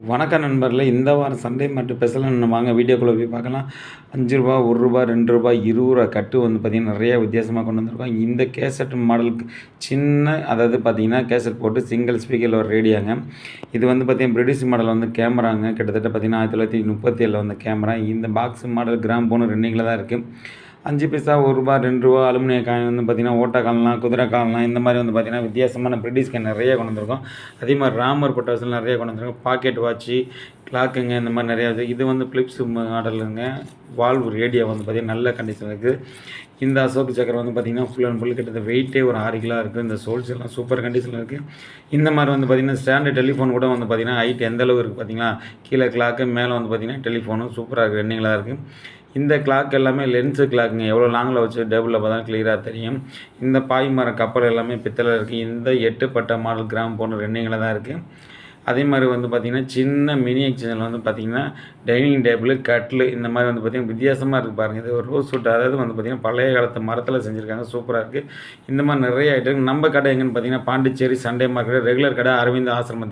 வணக்கம் நண்பர்களே! இந்த வாரம் சண்டே மார்க்கெட் ஸ்பெஷல்னு வாங்க வீடியோக்குள்ள போய் பார்க்கலாம். ரூ. 5 ரூ. 1 ரூ. 2 ரூ. 20 கட்டு வந்து பார்த்தீங்கன்னா, நிறைய வித்தியாசமா கொண்டு வந்திருக்கோம். இந்த கேசட் மாடலுக்கு சின்ன அதாவது பார்த்தீங்கன்னா, கேசட் போட்டு சிங்கிள் ஸ்பீக்கர்ல ஒரு ரேடியோங்க. இது வந்து பார்த்தீங்கன்னா, பிரிட்டிஷ் மாடல் வந்து கேமராங்க. கிட்டத்தட்ட பார்த்தீங்கன்னா, 1937ல வந்த கேமரா. இந்த பாக்ஸ் மாடல் கிராம் போன் ரன்னிங்கில தான் இருக்கு. 5 பைசா, ரூ. 1 ரூ. 2 அலுமினிய காயின் வந்து பார்த்தீங்கன்னா, ஓட்ட காணலாம், குதிரை காணலாம். இந்த மாதிரி வந்து பார்த்தீங்கன்னா, வித்தியாசமான பிரிட்டிஷ் காயின் நிறைய கொண்டு வந்திருக்கோம். அதே மாதிரி ராமர் பட்டாசுல நிறைய கொண்டு வந்திருக்கோம். பாக்கெட் வாட்ச்சு, கிளாக்குங்க இந்த மாதிரி நிறையா இருக்குது. இது வந்து பிலிப்ஸ் மாடலுங்க. வால்வ் ரேடியோ வந்து பார்த்தீங்கன்னா, நல்ல கண்டிஷனில் இருக்குது. இந்த அசோக் சக்கரம் வந்து பார்த்தீங்கன்னா, ஃபுல் அண்ட் ஃபுல் கிட்டத்தட்ட வெயிட்டே ஒரு 6 கிலோ இருக்குது. இந்த சோல்ஸ் எல்லாம் சூப்பர் கண்டிஷனில் இருக்குது. இந்த மாதிரி வந்து பார்த்தீங்கன்னா, ஸ்டாண்டு டெலிஃபோன் கூட வந்து பார்த்தீங்கன்னா, ஹைட் எந்த அளவு இருக்குது பார்த்தீங்களா? கீழே கிளாக்கு, மேலே வந்து பார்த்தீங்கன்னா, டெலிஃபோனும் சூப்பராக இருக்குது. ரன்னிங்கில் இருக்குது. இந்த கிளாக் எல்லாமே லென்ஸு கிளாக்குங்க. எவ்வளோ லாங்கில் வச்சு டேபிளில் பார்த்தா கிளியராக தெரியும். இந்த பாய் மரம் கப்பல் எல்லாமே பித்தளை இருக்குது. இந்த 8 பட்டை மாடல் கிராம் போன ரன்னிங்கில் தான் இருக்குது. அதே மாதிரி வந்து பார்த்திங்கன்னா, சின்ன மினி எக்ஸ்சேஞ்சில் வந்து பார்த்திங்கன்னா, டைனிங் டேபிள், கட்லு இந்த மாதிரி வந்து பார்த்திங்கன்னா, வித்தியாசமாக இருக்குது பாருங்கள். இது ஒரு ரோஸ் வுட், அதாவது வந்து பார்த்திங்கன்னா, பழைய காலத்து மரத்தில் செஞ்சுருக்காங்க. சூப்பராக இருக்குது. இந்த மாதிரி நிறைய ஐட்டம். நம்ம கடை எங்கேன்னு பார்த்திங்கன்னா, பாண்டிச்சேரி சண்டே மார்க்கெட் ரெகுலர் கடை அரவிந்த் ஆசிரமம்.